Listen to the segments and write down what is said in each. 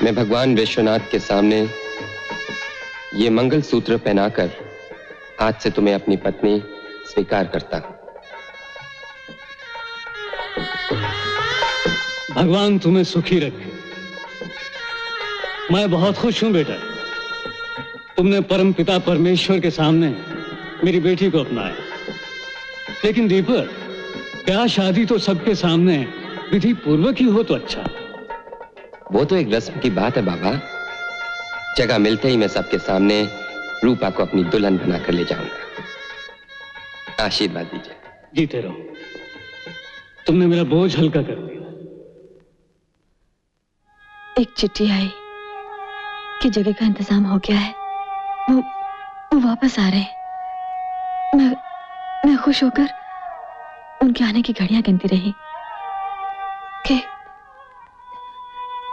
मैं भगवान विश्वनाथ के सामने ये मंगल सूत्र पहनाकर आज से तुम्हें अपनी पत्नी स्वीकार करता हूं। भगवान तुम्हें सुखी रखे। मैं बहुत खुश हूं बेटा, तुमने परम पिता परमेश्वर के सामने मेरी बेटी को अपनाया। लेकिन दीपक, ब्याह शादी तो सबके सामने विधि पूर्वक ही हो तो अच्छा। वो तो एक रस्म की बात है बाबा। जगह मिलते ही मैं सबके सामने रूपा को अपनी दुल्हन बनाकर ले जाऊंगा। आशीर्वाद दीजिए। जीते रहो, तुमने मेरा बोझ हल्का कर दिया। एक चिट्ठी आई कि जगह का इंतजाम हो गया है, वो वापस आ रहे हैं। मैं खुश होकर उनके आने की घड़ियां गिनती रही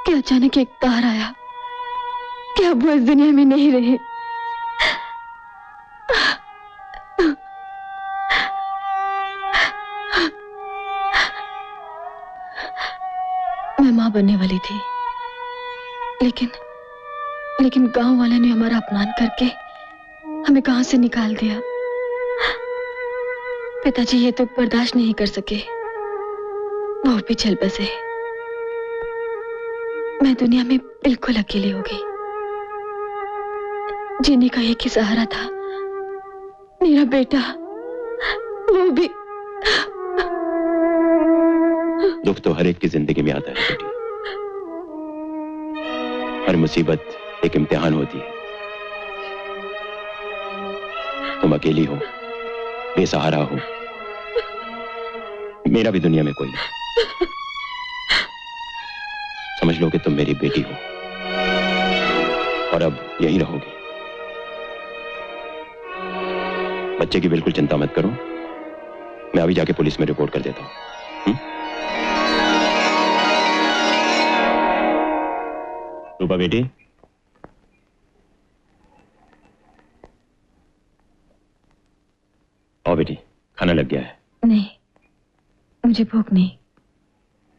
कि अचानक एक तार आया कि अब वो इस दुनिया में नहीं रहे। मैं मां बनने वाली थी, लेकिन गांव वाले ने हमारा अपमान करके हमें गांव से निकाल दिया। पिताजी ये तो बर्दाश्त नहीं कर सके, वो भी चल बसे। मैं दुनिया में बिल्कुल अकेली हो गई। जीने का एक ही सहारा था, मेरा बेटा, वो भी। दुख तो हर एक की जिंदगी में आता है बेटी। हर मुसीबत एक इम्तिहान होती है। तुम अकेली हो, बेसहारा हो, मेरा भी दुनिया में कोई नहीं। समझ लो कि तुम मेरी बेटी हो और अब यहीं रहोगी। बच्चे की बिल्कुल चिंता मत करो, मैं अभी जाके पुलिस में रिपोर्ट कर देता हूं। रूपा बेटी, आओ बेटी, खाना लग गया है। नहीं, मुझे भूख नहीं।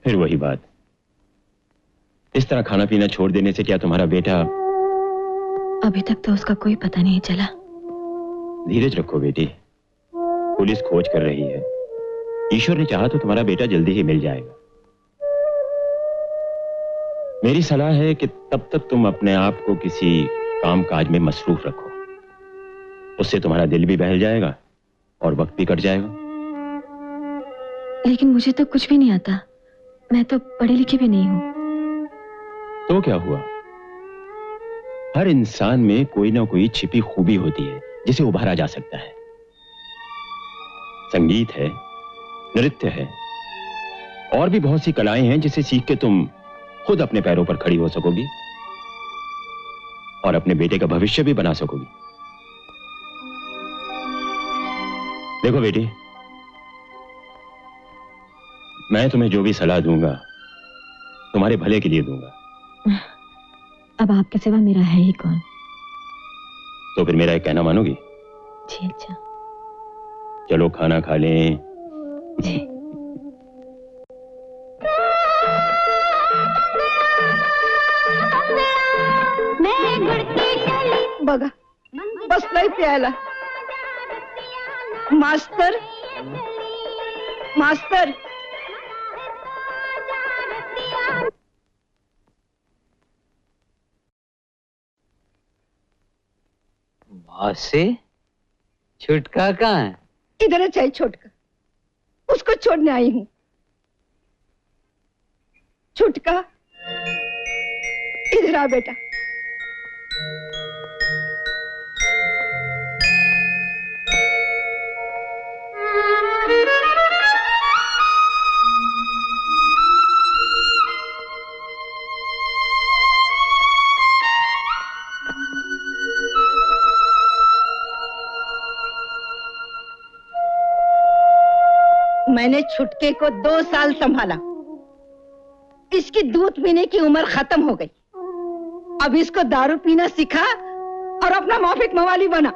फिर वही बात, इस तरह खाना पीना छोड़ देने से क्या तुम्हारा बेटा? अभी तक तो उसका कोई पता नहीं चला। धीरज रखो बेटी, पुलिस खोज कर रही है। ईश्वर ने चाहा तो तुम्हारा बेटा जल्दी ही मिल जाएगा। मेरी सलाह है कि तब तक तुम अपने आप को किसी काम काज में मसरूफ रखो, उससे तुम्हारा दिल भी बहल जाएगा और वक्त भी कट जाएगा। लेकिन मुझे तो कुछ भी नहीं आता, मैं तो पढ़ी लिखी भी नहीं हूं। तो क्या हुआ? हर इंसान में कोई ना कोई छिपी खूबी होती है जिसे उभारा जा सकता है। संगीत है, नृत्य है, और भी बहुत सी कलाएं हैं जिसे सीख के तुम खुद अपने पैरों पर खड़ी हो सकोगी और अपने बेटे का भविष्य भी बना सकोगी। देखो बेटी, मैं तुम्हें जो भी सलाह दूंगा तुम्हारे भले के लिए दूंगा। अब आपके सिवा मेरा है ही कौन? तो फिर मेरा एक कहना मानोगी? जी अच्छा। चलो खाना खा लें। जी। बघा बसलाय प्यायला। मास्तर, मास्तर, से छुटका कहाँ है? इधर है चाहिए छोटका, उसको छोड़ने आई हूँ। छुटका, इधर आ बेटा। मैंने छुटके को 2 साल संभाला। इसकी दूध पीने की उम्र खत्म हो गई। अब इसको दारू पीना सिखा और अपना माफिक मवाली बना।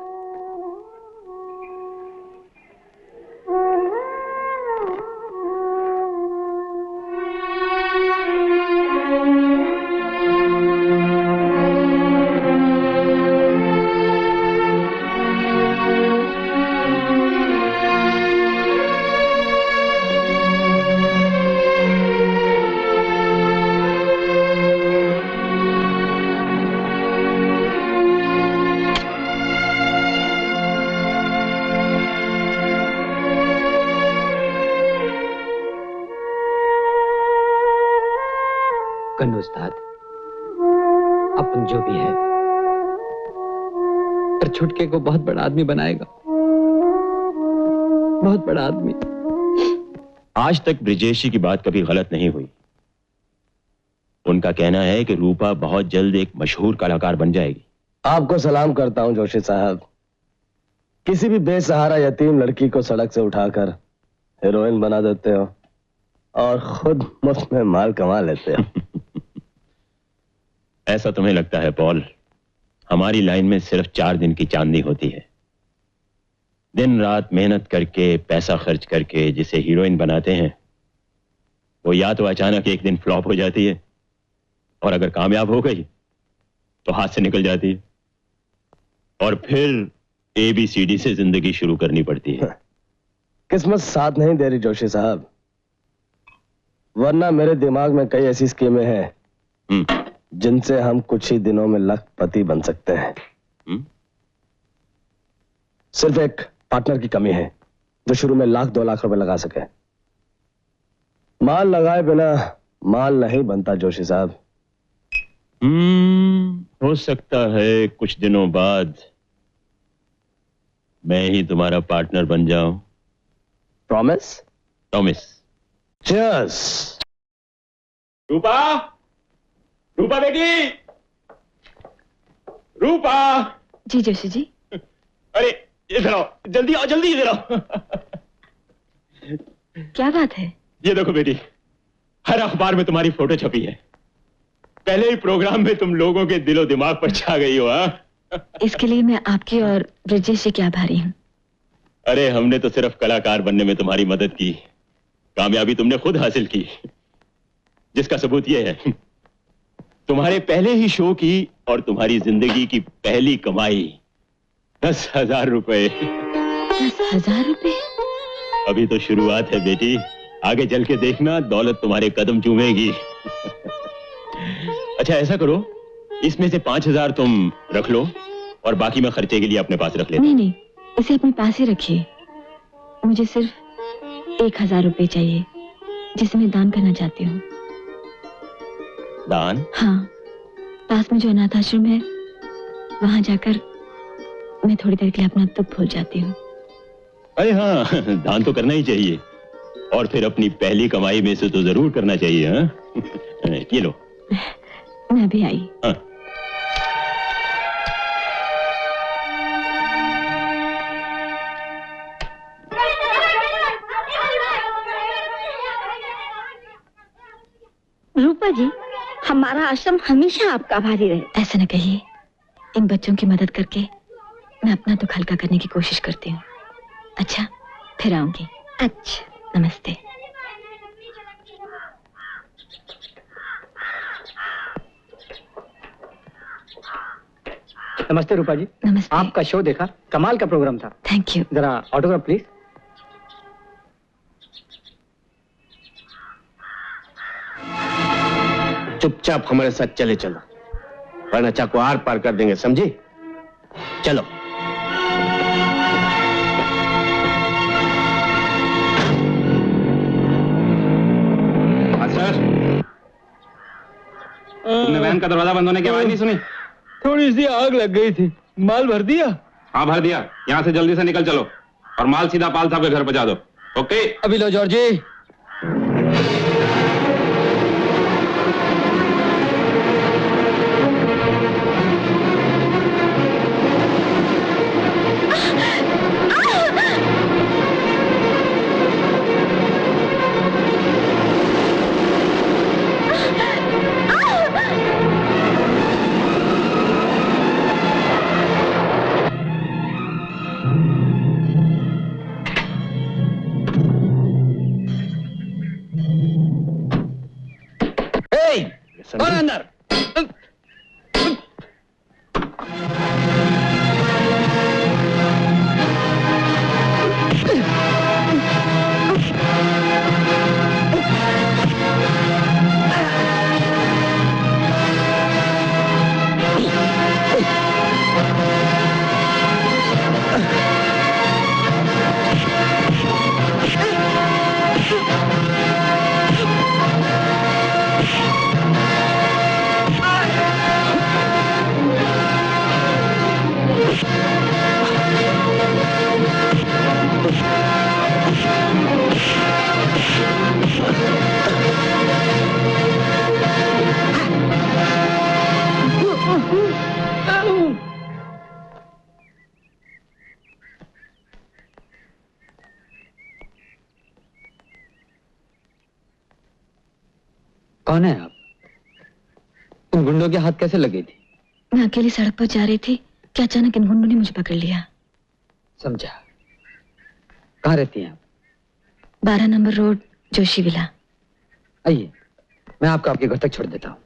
शुक्र उस्ताद, अपन जो भी है पर छुटके को बहुत बड़ा आदमी बनाएगा, बहुत बड़ा आदमी। आज तक ब्रिजेश जी की बात कभी गलत नहीं हुई। उनका कहना है कि रूपा बहुत जल्द एक मशहूर कलाकार बन जाएगी। आपको सलाम करता हूं जोशी साहब। किसी भी बेसहारा यतीम लड़की को सड़क से उठाकर हीरोइन बना देते हो और खुद मुफ्त में माल कमा लेते हो। ऐसा तुम्हें लगता है पॉल? हमारी लाइन में सिर्फ 4 दिन की चांदनी होती है। दिन रात मेहनत करके, पैसा खर्च करके जिसे हीरोइन बनाते हैं, वो या तो अचानक एक दिन फ्लॉप हो जाती है, और अगर कामयाब हो गई तो हाथ से निकल जाती है, और फिर ABCD से जिंदगी शुरू करनी पड़ती है। किस्मत साथ नहीं दे रही जोशी साहब, वरना मेरे दिमाग में कई ऐसी स्कीमें हैं जिनसे हम कुछ ही दिनों में लखपति बन सकते हैं। सिर्फ एक पार्टनर की कमी है जो शुरू में 1-2 लाख रुपए लगा सके। माल लगाए बिना माल नहीं बनता जोशी साहब। हो सकता है कुछ दिनों बाद मैं ही तुम्हारा पार्टनर बन जाऊं। प्रॉमिस? प्रॉमिस। चीयर्स। रूपा, रूपा बेटी, रूपा। जी जोशी जी। अरे इधर आओ, जल्दी आओ, जल्दी इधर आओ। क्या बात है? ये देखो बेटी, हर अखबार में तुम्हारी फोटो छपी है। पहले ही प्रोग्राम में तुम लोगों के दिलो दिमाग पर छा गई हो। इसके लिए मैं आपकी और ब्रिजेश जी की आभारी हूँ। अरे हमने तो सिर्फ कलाकार बनने में तुम्हारी मदद की, कामयाबी तुमने खुद हासिल की, जिसका सबूत यह है तुम्हारे पहले ही शो की और तुम्हारी जिंदगी की पहली कमाई 10,000 रुपए। 10,000 रुपए? अभी तो शुरुआत है बेटी, आगे चल के देखना दौलत तुम्हारे कदम चूमेगी। अच्छा ऐसा करो, इसमें से 5,000 तुम रख लो और बाकी मैं खर्चे के लिए अपने पास रख लेता। नहीं नहीं, इसे अपने पास ही रखिए। मुझे सिर्फ 1,000 रुपए चाहिए जिसे मैं दान करना चाहती हूँ। दान? हाँ, पास में जो अनाथ आश्रम है वहां जाकर मैं थोड़ी देर के लिए अपना दुख भूल जाती हूँ। अरे हाँ, दान तो करना ही चाहिए, और फिर अपनी पहली कमाई में से तो जरूर करना चाहिए। हाँ? ये लो। मैं भी आई। हाँ। रूपा जी, हमारा आश्रम हमेशा आपका आभारी रहे। ऐसा न कहिए, इन बच्चों की मदद करके मैं अपना दुख हल्का करने की कोशिश करती हूँ। अच्छा, फिर आऊंगी। अच्छा, नमस्ते। नमस्ते रूपा जी। नमस्ते। आपका शो देखा, कमाल का प्रोग्राम था। Thank you. जरा ऑटोग्राफ प्लीज। चुपचाप हमारे साथ चले चलो, वरना चाकू आर पार कर देंगे, समझी? चलो। सर, तुमने वैन का दरवाजा बंद होने की आवाज नहीं सुनी? थोड़ी सी आग लग गई थी। माल भर दिया? हाँ भर दिया। यहाँ से जल्दी से निकल चलो और माल सीधा पाल साहब के घर पहुंचा दो। ओके? अभी लो जॉर्जी। कौन अंदर? कौन है आप? उन गुंडों के हाथ कैसे लगी थी? मैं अकेली सड़क पर जा रही थी कि अचानक इन गुंडों ने मुझे पकड़ लिया। समझा। कहाँ रहती हैं आप? 12 नंबर रोड, जोशी विला। आइए, मैं आपको आपके घर तक छोड़ देता हूँ।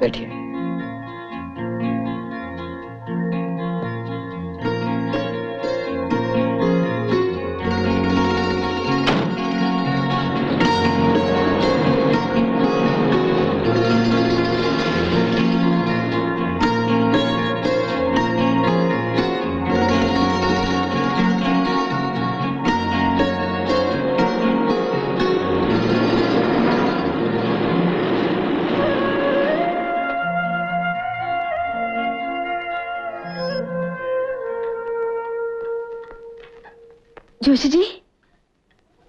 बैठिए। जोशी जी।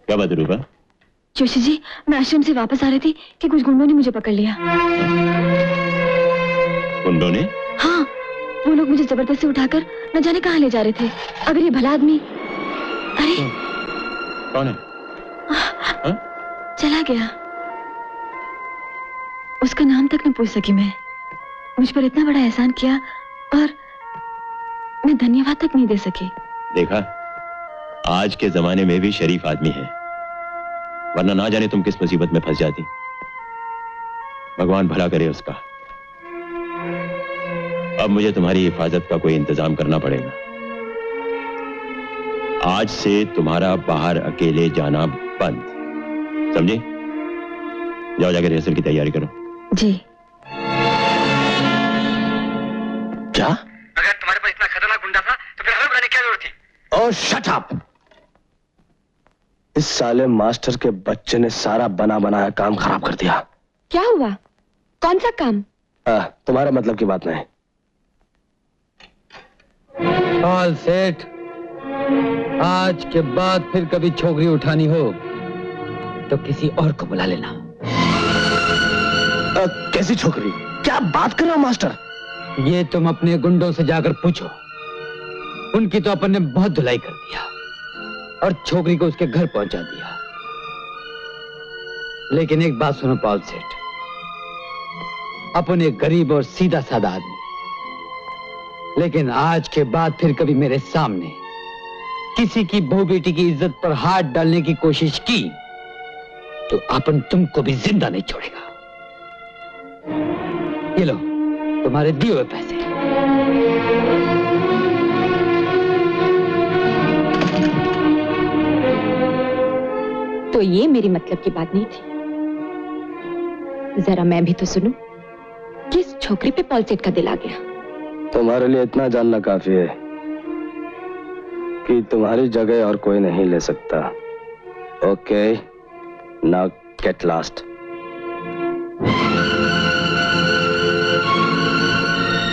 क्या बात है रूपा? जोशी जी, मैं आश्रम से वापस आ रही थी कि कुछ गुंडों ने मुझे पकड़ लिया। गुंडों ने? हाँ, वो लोग मुझे जबरदस्ती उठाकर न जाने कहाँ ले जा रहे थे। अगर ये भला आदमी, अरे कौन है? चला गया। उसका नाम तक न पूछ सकी मैं। मुझ पर इतना बड़ा एहसान किया और मैं धन्यवाद तक नहीं दे सकी। देखा, आज के जमाने में भी शरीफ आदमी है, वरना ना जाने तुम किस मुसीबत में फंस जाती। भगवान भला करे उसका। अब मुझे तुम्हारी हिफाजत का कोई इंतजाम करना पड़ेगा। आज से तुम्हारा बाहर अकेले जाना बंद, समझे? जाओ जाकर रिहर्सल की तैयारी करो। जी। क्या? अगर तुम्हारे पास इतना खतरनाक गुंडा था तो फिर हमें बुलाने की क्या जरूरत थी? ओह शट अप! इस साले मास्टर के बच्चे ने सारा बना बनाया काम खराब कर दिया। क्या हुआ? कौन सा काम? तुम्हारा मतलब की बात नहीं। All set. आज के बाद फिर कभी छोकरी उठानी हो तो किसी और को बुला लेना। कैसी छोकरी? क्या बात कर रहे हो मास्टर? ये तुम अपने गुंडों से जाकर पूछो। उनकी तो अपन ने बहुत धुलाई कर दिया और छोकरी को उसके घर पहुंचा दिया। लेकिन एक बात सुनो पॉल सेठ, अपन एक गरीब और सीधा साधा आदमी, लेकिन आज के बाद फिर कभी मेरे सामने किसी की बहू बेटी की इज्जत पर हाथ डालने की कोशिश की तो अपन तुमको भी जिंदा नहीं छोड़ेगा। ये लो तुम्हारे दिए हुए पैसे। तो ये मेरी मतलब की बात नहीं थी। जरा मैं भी तो सुनूं, किस छोकरी पे पॉल सेठ का दिल आ गया? तुम्हारे लिए इतना जानना काफी है कि तुम्हारी जगह और कोई नहीं ले सकता। Okay, now get lost.